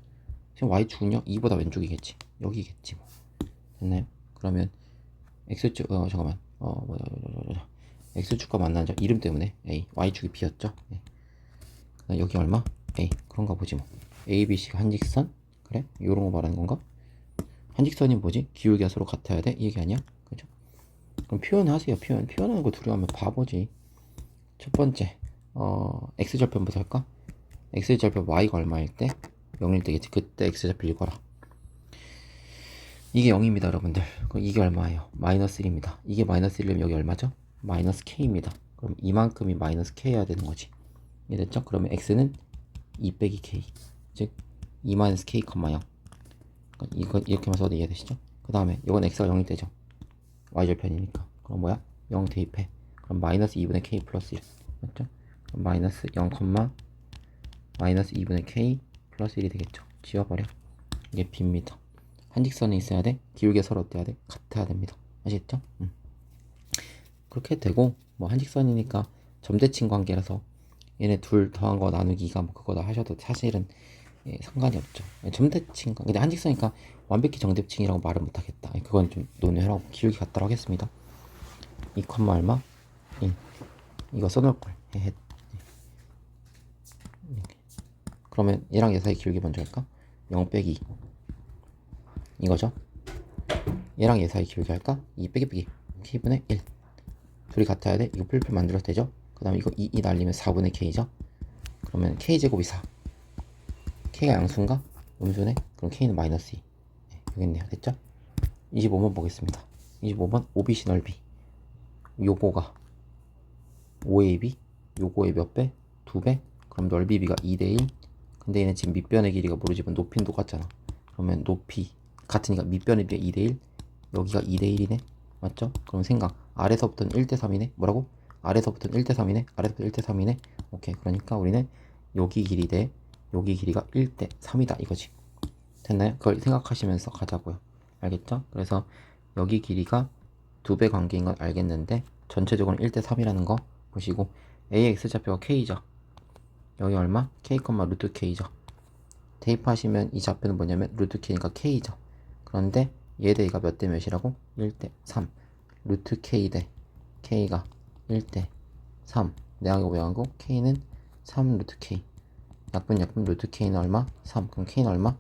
지금 Y축은요 2보다 왼쪽이겠지. 여기겠지 뭐. 됐나요? 그러면 X축 잠깐만 X축과 만나는 점 이름 때문에 A, Y축이 B였죠. 네. 여기 얼마? A. 그런가 보지 뭐. A, B, C가 한직선? 그래? 요런 거 말하는 건가? 한직선이 뭐지? 기울기가 서로 같아야 돼? 이 얘기 아니야? 그죠? 그럼 표현하세요. 표현하는 거 두려워하면 바보지. 첫 번째 X절편부터 할까? X절편 Y가 얼마일 때? 0일 때겠지. 그때 X절편 읽어라. 이게 0입니다 여러분들. 그럼 이게 얼마예요? 마이너스 1입니다. 이게 마이너스 1이면 여기 얼마죠? 마이너스 K입니다. 그럼 이만큼이 마이너스 K여야 되는 거지. 이해됐죠? 그러면 X는 2 빼기 K, 즉 2 마이너스 K, 0. 이거 이렇게만 써도 이해되시죠? 그 다음에 이건 X가 0일 때죠. Y절편이니까. 그럼 뭐야? 0 대입해. 그럼 마이너스 2분의 K 플러스 1. 맞죠? 그럼 마이너스 0, 마이너스 2분의 K 플러스 1이 되겠죠. 지워버려. 이게 B입니다. 한직선에 있어야 돼. 기울기가 서로 어때야 돼? 같아야 됩니다. 아시겠죠? 그렇게 되고, 뭐 한직선이니까 점대칭 관계라서 얘네 둘 더한 거 나누기가 뭐 그거다 하셔도 사실은 상관이 없죠. 점대칭 근데 한직선이니까 완벽히 정대칭이라고 말을 못하겠다. 그건 좀 논의하라고 기울기 같다고 하겠습니다. 2, 얼마? 1. 이거 써놓을걸. 그러면 얘랑 얘 사이 기울기 먼저 할까? 0 빼기 2. 이거죠. 얘랑 얘 사이 기울기 할까? 2 빼기 K분의 1. 둘이 같아야 돼. 이거 풀풀 만들어도 되죠. 그 다음에 이거 2 날리면 4분의 K죠. 그러면 K제곱이 4. K가 양수인가? 음수네? 그럼 K는 마이너스 2. 네, 여기 있네요. 됐죠? 25번 보겠습니다. 25번 OBC 넓이. 요거가 5AB, 요거의 몇 배? 2배? 그럼 넓이 B가 2대1. 근데 얘는 지금 밑변의 길이가 모르지만 높이는 똑같잖아. 그러면 높이 같으니까 밑변의 비가 2대1. 여기가 2대1이네. 맞죠? 그럼 생각. 아래서부터는 1대3이네. 뭐라고? 아래서부터는 1대3이네. 아래서부터 1대3이네. 오케이. 그러니까 우리는 여기 길이 대 여기 길이가 1대3이다 이거지. 됐나요? 그걸 생각하시면서 가자고요. 알겠죠? 그래서 여기 길이가 2배 관계인 건 알겠는데 전체적으로는 1대3이라는 거 보시고 A의 X좌표가 K죠. 여기 얼마? K, 루트 K죠. 대입하시면 이 좌표는 뭐냐면 루트 K니까 K죠. 그런데 얘 대 얘가 몇 대 몇이라고? 1대3. 루트 K 대 K가 1대 3. 내항이고 외항이고 K는 3 루트 K. 약분 루트 K는 얼마? 3. 그럼 K는 얼마?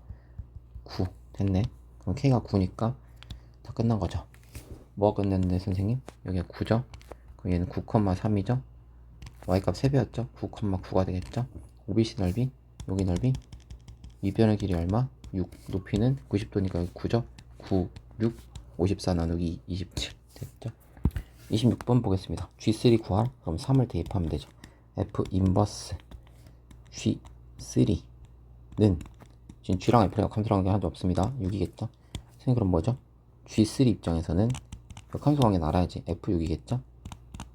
9. 됐네. 그럼 K가 9니까 다 끝난 거죠. 뭐가 끝났는데 선생님? 여기가 9죠? 그럼 얘는 9,3이죠? Y값 3배였죠? 9,9가 되겠죠? OBC 넓이, 여기 넓이, 위변의 길이 얼마? 6. 높이는 90도니까 여기 9죠? 9, 6, 54 나누기 27 됐죠? 26번 보겠습니다. G3 구할? 그럼 3을 대입하면 되죠. F 인버스 G3는 지금 G랑 F랑 함수라는 게 하나도 없습니다. 6이겠죠? 선생님 그럼 뭐죠? G3 입장에서는 함수 관계는 알아야지. F6이겠죠?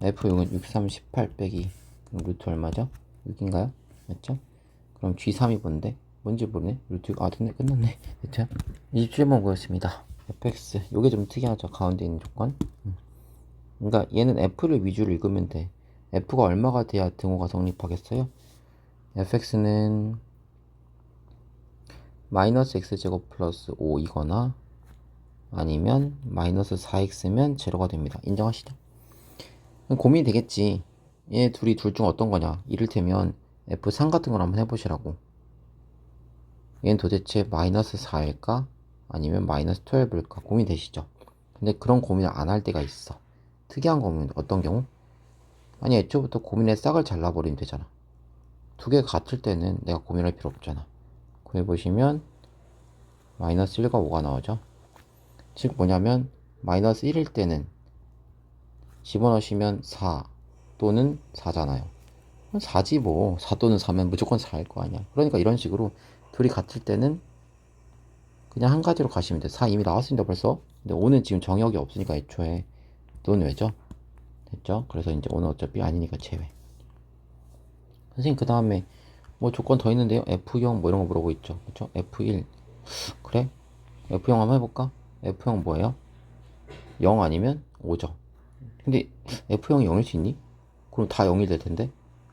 F6은 6, 3, 18 빼기 그럼 루트 얼마죠? 6인가요? 맞죠? 그럼 G3이 뭔데? 뭔지 모르네? 루트 6, 됐네. 끝났네. 됐죠? 27번 보겠습니다. fx 요게 좀 특이하죠. 가운데 있는 조건. 그러니까 얘는 f를 위주로 읽으면 돼. f가 얼마가 돼야 등호가 성립하겠어요? fx는 마이너스 x제곱 플러스 5이거나 아니면 마이너스 4x면 제로가 됩니다. 인정하시죠? 고민이 되겠지. 얘 둘이 둘 중 어떤 거냐. 이를테면 f3 같은 걸 한번 해보시라고. 얘는 도대체 마이너스 4일까? 아니면 마이너스 12일까? 고민되시죠? 근데 그런 고민을 안 할 때가 있어. 특이한 고민, 어떤 경우? 아니, 애초부터 고민의 싹을 잘라버리면 되잖아. 두 개가 같을 때는 내가 고민할 필요 없잖아. 구해보시면 마이너스 1과 5가 나오죠. 즉 뭐냐면 마이너스 1일 때는 집어넣으시면 4 또는 4잖아요. 4지 뭐. 4 또는 4면 무조건 4일 거 아니야. 그러니까 이런 식으로 둘이 같을 때는 그냥 한 가지로 가시면 돼. 4 이미 나왔습니다 벌써. 근데 5는 지금 정역이 없으니까 애초에 넌 왜죠? 됐죠? 그래서 이제 5는 어차피 아니니까 제외. 선생님 그 다음에 뭐 조건 더 있는데요. F형 뭐 이런 거 물어보고 있죠. 그쵸? F1 그래? F형 한번 해볼까? F형 뭐예요? 0 아니면 5죠. 근데 F형이 0일 수 있니? 그럼 다 0이 될 텐데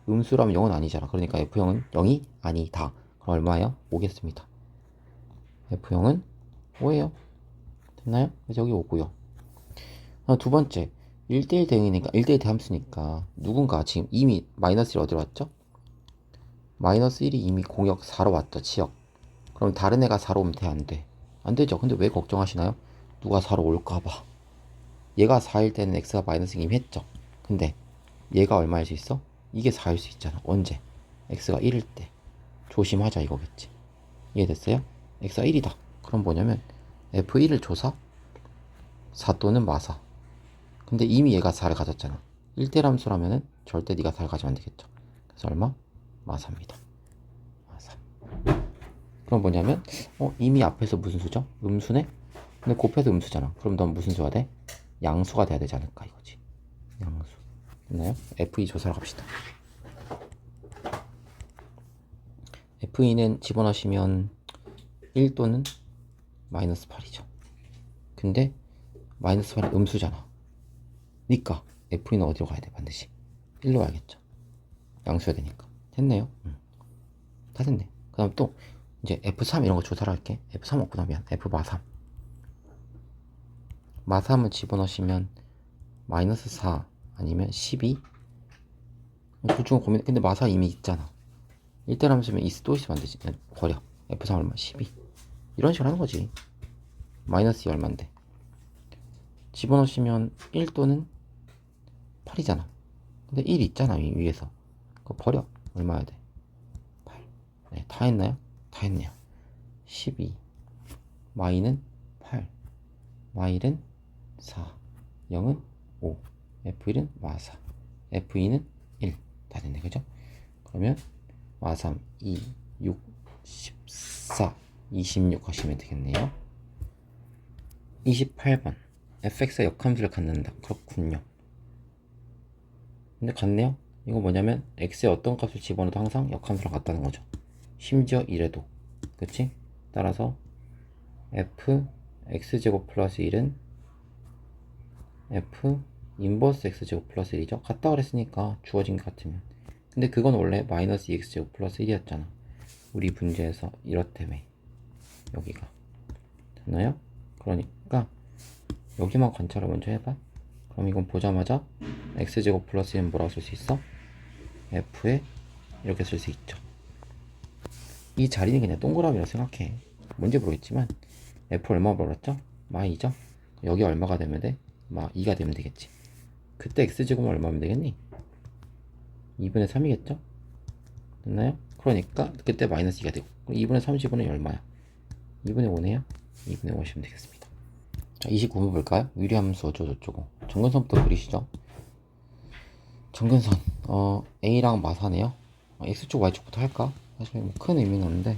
음수라면 0은 아니잖아. 그러니까 F형은 0이 아니다. 그럼 얼마예요? 5겠습니다. F형은 5예요. 됐나요? 그래서 여기 5고요. 두 번째 1대1 대응이니까 1대1 대함수니까 누군가 지금 이미 마이너스 1 어디로 왔죠? 마이너스 1이 이미 공역 4로 왔죠. 치역. 그럼 다른 애가 4로 오면 돼? 안 돼? 안 되죠. 근데 왜 걱정하시나요? 누가 4로 올까봐. 얘가 4일 때는 x가 마이너스 이미 했죠. 근데 얘가 얼마일 수 있어? 이게 4일 수 있잖아. 언제? x가 1일 때. 조심하자 이거겠지. 이해됐어요? x가 1이다. 그럼 뭐냐면 f1을 조사 4 또는 마사. 근데 이미 얘가 4를 가졌잖아. 1대 함수라면은 절대 네가 4를 가지면 안 되겠죠. 그래서 얼마? 마사입니다. 마사. 그럼 뭐냐면 이미 앞에서 무슨 수죠? 음수네? 근데 곱해서 음수잖아. 그럼 넌 무슨 수가 돼? 양수가 돼야 되지 않을까 이거지. 양수. 됐나요? F2 조사를 갑시다. F2는 집어넣으시면 1 또는 마이너스 8이죠. 근데 마이너스 8이 음수잖아. 니까 F2는 어디로 가야 돼? 반드시 1로 가야겠죠. 양수야 되니까. 됐네요. 다 됐네. 그 다음 또 이제 F3 이런 거 조사를 할게. F3 없구나. 미안. F 마삼. 마삼을 집어넣으시면 마이너스 4 아니면 12. 둘 중 고민. 근데 마사 이미 있잖아. 1대 함수면 있 또 있으면 안 되지. 버려. F3 얼마? 12. 이런 식으로 하는 거지. 마이너스 2 얼마인데. 집어넣으시면 1 또는 8이잖아. 근데 1 있잖아 위에서. 그거 버려. 얼마야 돼? 8. 네, 다 했나요? 다 했네요. 12. y는 8. y는 4. 0은 5. f1은 마사. f2는 1. 다 됐네. 그죠? 그러면 마삼 2, 6, 14, 26 하시면 되겠네요. 28번 fx가 역함수를 갖는다. 그렇군요. 근데 같네요. 이거 뭐냐면 x의 어떤 값을 집어넣어도 항상 역함수랑 같다는 거죠. 심지어 이래도. 그치? 따라서 f x제곱 플러스 1은 f 인버스 x제곱 플러스 1이죠. 같다 그랬으니까 주어진 것 같으면. 근데 그건 원래 마이너스 2x제곱 플러스 1이었잖아. 우리 문제에서 이렇다며. 여기가. 됐나요? 그러니까 여기만 관찰을 먼저 해봐. 그럼 이건 보자마자 x제곱 플러스 1은 뭐라고 쓸 수 있어? f에 이렇게 쓸 수 있죠. 이 자리는 그냥 동그라미라고 생각해. 뭔지 모르겠지만 f 얼마 벌었죠? 마이죠? 여기 얼마가 되면 돼? 2가 되면 되겠지. 그때 x제곱은 얼마면 되겠니? 2분의 3이겠죠? 됐나요? 그러니까 그때 마이너스 2가 되고 2분의 30분의 얼마야? 2분의 5네요? 2분의 5 하시면 되겠습니다. 자, 29번 볼까요? 유리함수 어쩌고저쩌고. 정근선부터 그리시죠. 정근선 A랑 마사네요. X쪽 Y쪽부터 할까? 사실 뭐 큰 의미는 없는데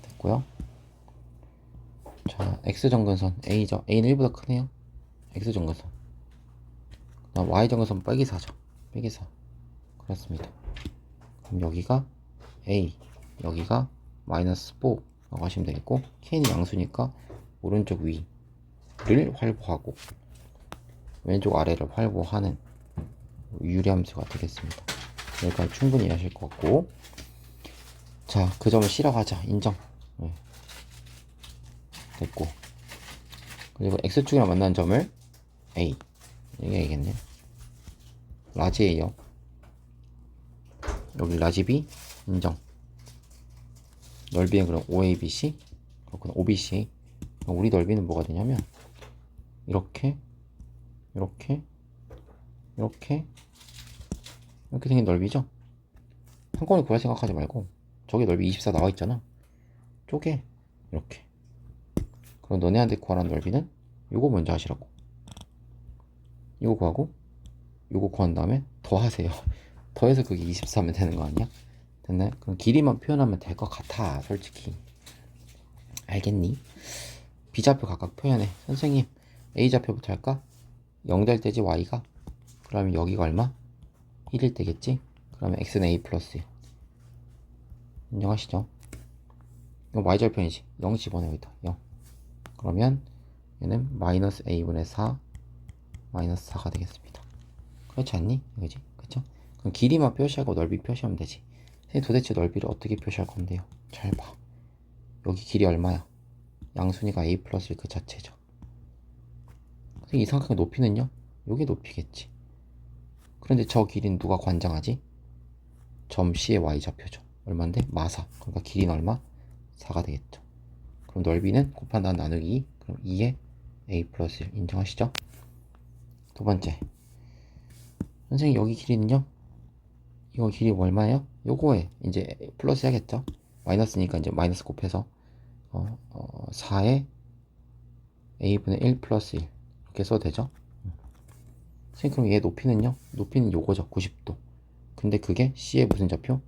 됐고요. 자, X정근선 A죠. A는 1보다 크네요. X정근선 Y정근선 빼기 4죠. 빼기 4. 그렇습니다. 그럼 여기가 A, 여기가 마이너스 4라고 하시면 되겠고, K는 양수니까 오른쪽 위를 활보하고 왼쪽 아래를 활보하는 유리함수가 되겠습니다. 여기까지 충분히 이해하실 것 같고, 자, 그 점을 C라고 하자. 인정. 네. 됐고, 그리고 X축이랑 만난 점을 A, 이게 A겠네요. 라지 A요. 여기 라지 B 인정. 넓이는 그럼 OABC, 그렇구나. OBC. 우리 넓이는 뭐가 되냐면 이렇게 이렇게 이렇게 이렇게 생긴 넓이죠. 한꺼번에 구할 생각하지 말고 저기 넓이 24 나와 있잖아. 쪼개 이렇게. 그럼 너네한테 구하라는 넓이는 요거 먼저 하시라고. 이거 구하고 요거 구한 다음에 더 하세요. 더해서 그게 24면 되는 거 아니야? 됐나요? 그럼 길이만 표현하면 될 것 같아, 솔직히. 알겠니? B좌표 각각 표현해. 선생님, A좌표부터 할까? 0 될 때지, Y가? 그러면 여기가 얼마? 1일 때겠지? 그러면 X는 A 플러스 1. 인정하시죠? 이건 Y절편이지. 0 집어넣어, 여기다. 0. 그러면 얘는 마이너스 A분의 4 마이너스 4가 되겠습니다. 그렇지 않니? 이거지? 그쵸? 그럼 길이만 표시하고 넓이 표시하면 되지. 선생님, 도대체 넓이를 어떻게 표시할 건데요? 잘 봐. 여기 길이 얼마야? 양순이가 A 플러스 1 그 자체죠. 선생님, 이상하게 높이는요? 요게 높이겠지. 그런데 저 길이는 누가 관장하지? 점 C의 Y좌표죠. 얼마인데? 마사. 그러니까 길이는 얼마? 4가 되겠죠. 그럼 넓이는 곱한다 나누기 2. 그럼 2의 A 플러스 1 인정하시죠? 두 번째. 선생님, 여기 길이는요? 이거 길이 얼마예요? 요거에 이제 플러스 해야겠죠? 마이너스니까 이제 마이너스 곱해서 4에 A분의 1 플러스 1 이렇게 써도 되죠? 선생님, 그럼 얘 높이는요? 높이는 요거죠. 90도. 근데 그게 C의 무슨 좌표?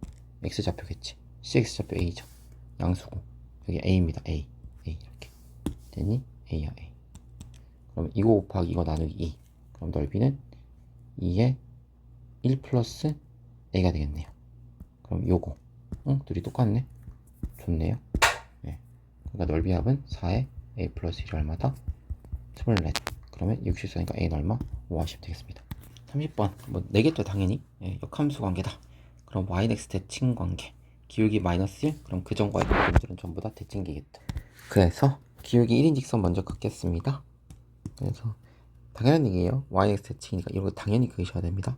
X좌표겠지. CX좌표 A죠. 양수고. 여기 A입니다. A. A 이렇게. 됐니? A야, A. 그럼 이거 곱하기 이거 나누기 2. 그럼 넓이는 2에 1 플러스 A가 되겠네요. 그럼 요거. 둘이 똑같네. 좋네요. 네. 그러니까 넓이 합은 4에 A 플러스 1이 얼마다? 24. 그러면 64니까 A는 얼마? 5 하시면 되겠습니다. 30번. 뭐 4개죠, 당연히. 예, 역함수 관계다. 그럼 Y넥스 대칭 관계. 기울기 마이너스 1? 그럼 그 전과의 부분들은 전부 다 대칭기겠다. 그래서 기울기 1인 직선 먼저 긋겠습니다. 그래서 당연한 얘기예요. Y넥스 대칭이니까 이런 거 당연히 그으셔야 됩니다.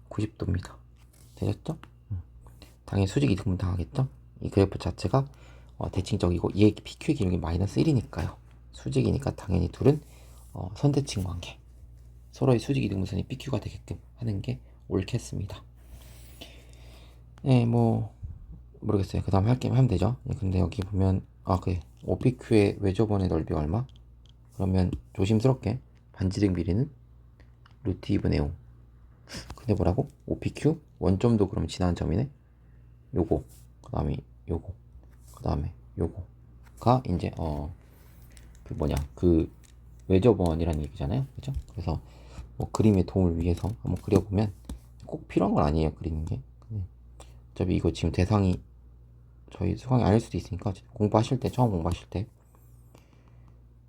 90도입니다. 되셨죠? 당연히 수직 이등분 당하겠죠? 이 그래프 자체가 대칭적이고 얘 PQ의 기울기 마이너스 1이니까요. 수직이니까 당연히 둘은 선대칭 관계. 서로의 수직 이등분선이 PQ가 되게끔 하는 게 옳겠습니다. 네, 뭐 모르겠어요. 그 다음 하면 되죠. 네, 근데 여기 보면 그래. OPQ의 외접원의 넓이가 얼마? 그러면 조심스럽게 반지름 길이는 루트 2분의 5. 근데 뭐라고? OPQ 원점도 그럼 지나는 점이네. 요거 그 다음에 요거 그 다음에 요거가 이제 그 외접원이라는 얘기잖아요. 그죠? 그래서 뭐 그림의 도움을 위해서 한번 그려보면 꼭 필요한 건 아니에요. 그리는 게. 어차피 이거 지금 대상이 저희 수강이 아닐 수도 있으니까 공부하실 때, 처음 공부하실 때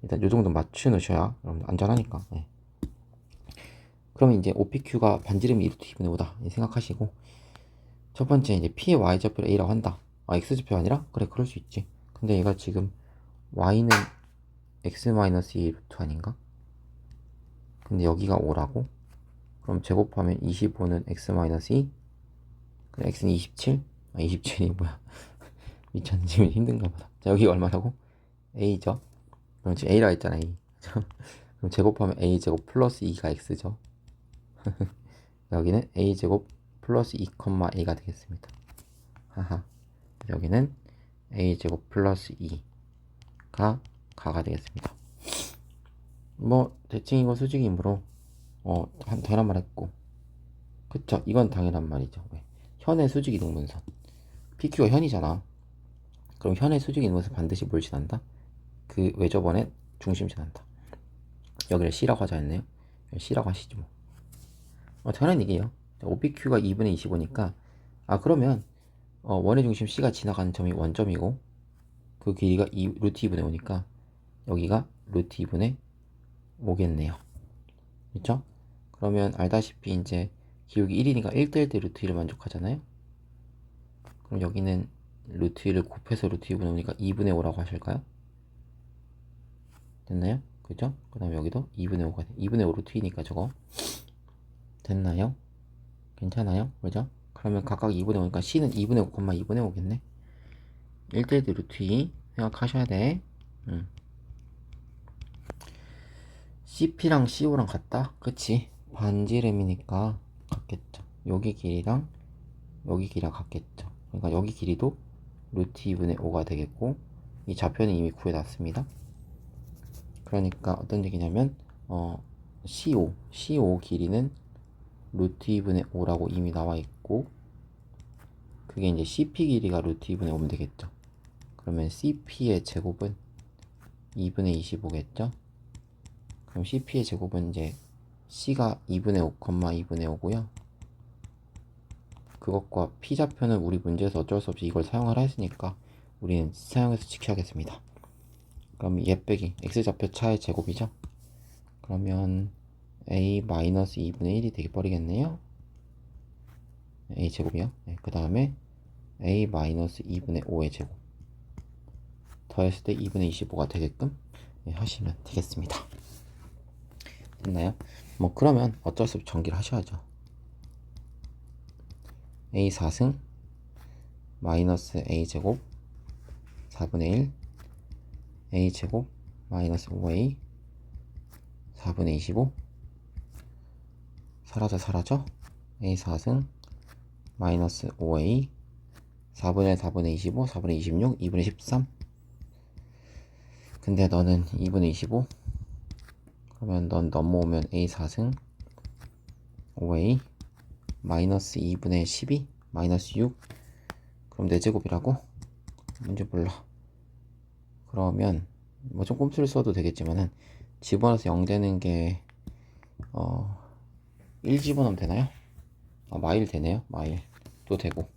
일단 요 정도 맞춰 놓으셔야 여러분 안전하니까. 네. 그러면 이제 OPQ가 반지름이 루트 2분의 5다 생각하시고, 첫 번째 이제 P의 Y좌표를 A라고 한다. X좌표 아니라? 그래, 그럴 수 있지. 근데 얘가 지금 Y는 X-2 루트 아닌가? 근데 여기가 5라고? 그럼 제곱하면 25는 x-2, 그럼 x는 27? 아 27이 뭐야 미쳤네 지금 힘든가 보다. 자 여기가 얼마라고? a죠. 그럼 지금 a라 했잖아 a. 그럼 제곱하면 a제곱 플러스 2가 x죠. 여기는 a제곱 플러스 2, a가 되겠습니다. 하하. 여기는 a제곱 플러스 2가 가가 되겠습니다. 뭐 대칭 이거 수직이므로 당연한 말 했고, 그쵸? 이건 당연한 말이죠. 왜? 현의 수직 이동분선 PQ가 현이잖아. 그럼 현의 수직 이동분선 반드시 뭘 지난다? 그 외접원의 중심 지난다. 여기를 C라고 하자 했네요. C라고 하시죠 뭐. 당연한 얘기예요. OPQ가 2분의 25니까 그러면 원의 중심 C가 지나가는 점이 원점이고 그 길이가 루트 2분의 5니까 여기가 루트 2분의 5겠네요. 그렇죠? 그러면 알다시피 이제 기울기 1이니까 1대1 대 루트 2를 만족하잖아요. 그럼 여기는 루트 2를 곱해서 루트 2분의 5니까 2분의 5라고 하실까요? 됐나요? 그죠? 그 다음에 여기도 2분의 5가 돼. 2분의 5 루트 2니까 저거 됐나요? 괜찮아요? 그죠? 그러면 각각 2분의 5니까 C는 2분의 5, 2분의 5겠네. 1대1 대 루트 2 생각하셔야 돼. CP랑 CO랑 같다? 그치? 반지름이니까 같겠죠. 여기 길이랑 여기 길이랑 같겠죠. 그러니까 여기 길이도 루트 2분의 5가 되겠고 이 좌표는 이미 구해놨습니다. 그러니까 어떤 얘기냐면 CO 길이는 루트 2분의 5라고 이미 나와 있고 그게 이제 CP 길이가 루트 2분의 5면 되겠죠. 그러면 CP의 제곱은 2분의 25겠죠. 그럼 CP의 제곱은 이제 C가 2분의 5, 2분의 5고요. 그것과 P좌표는 우리 문제에서 어쩔 수 없이 이걸 사용하라 했으니까 우리는 사용해서 지켜야겠습니다. 그럼 얘 빼기 X좌표 차의 제곱이죠. 그러면 A-2분의 1이 되어버리겠네요. A 제곱이요. 네, 그 다음에 A-2분의 5의 제곱 더했을 때 2분의 25가 되게끔 하시면 되겠습니다. 됐나요? 뭐 그러면 어쩔 수 없이 전기를 하셔야죠. A 4승 마이너스 A 제곱 4분의 1 A 제곱 마이너스 5A 4분의 25 사라져 A 4승 마이너스 5A 4분의 4분의 25 4분의 26 2분의 13 근데 너는 2분의 25 그러면 넌 넘어오면 A 4승 5A 마이너스 2분의 12 마이너스 6 그럼 4제곱이라고? 문제 몰라. 그러면 뭐 좀 꼼수를 써도 되겠지만은 집어넣어서 0 되는 게 1 집어넣으면 되나요? 마일 되네요. 마일 또 되고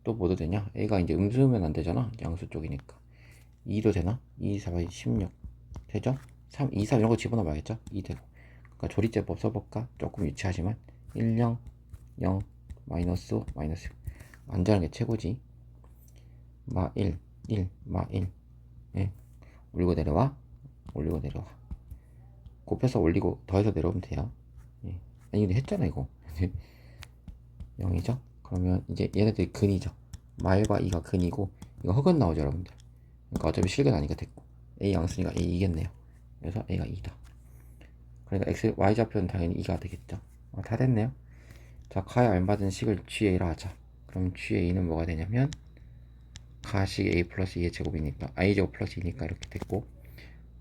또 뭐도 되냐? A가 이제 음수면 안 되잖아. 양수 쪽이니까 2도 되나? 2, 4, 16 되죠? 3, 2, 3 이런 거 집어넣어봐야겠죠? 2 되고 그러니까 조리제법 써볼까? 조금 유치하지만 1, 0, 0, 마이너스 5, 마이너스 6 안전한 게 최고지. 마 1, 1, 마 1 예. 올리고 내려와 올리고 내려와 곱해서 올리고 더해서 내려오면 돼요. 예. 아니 근데 했잖아 이거 0이죠? 그러면 이제 얘네들이 근이죠. 말과 2가 근이고 이거 흑은 나오죠 여러분들. 그러니까 어차피 실근 아니까 됐고 A 양수니까 A 이겠네요. 그래서 A가 2다. 그러니까 X, Y좌표는 당연히 2가 되겠죠. 다 됐네요. 자, 가에 알맞은 식을 GA라 하자. 그럼 GA는 뭐가 되냐면 가식 A 플러스 2의 제곱이니까 I제곱 플러스 2니까 이렇게 됐고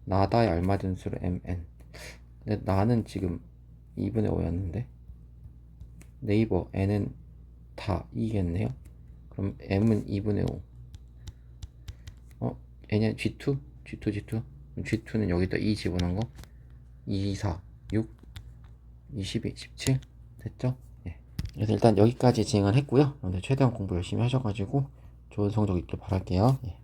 나다에 알맞은 수를 MN 근데 나는 지금 2분의 5였는데 네이버 N은 다 2겠네요. 그럼 M은 2분의 5 N은 G2? G2? G2는 여기다 2 집어넣은 거 2, 4, 6, 22, 17 됐죠? 예. 그래서 일단 여기까지 진행을 했고요. 여러분들 최대한 공부 열심히 하셔가지고 좋은 성적 있길 바랄게요. 예.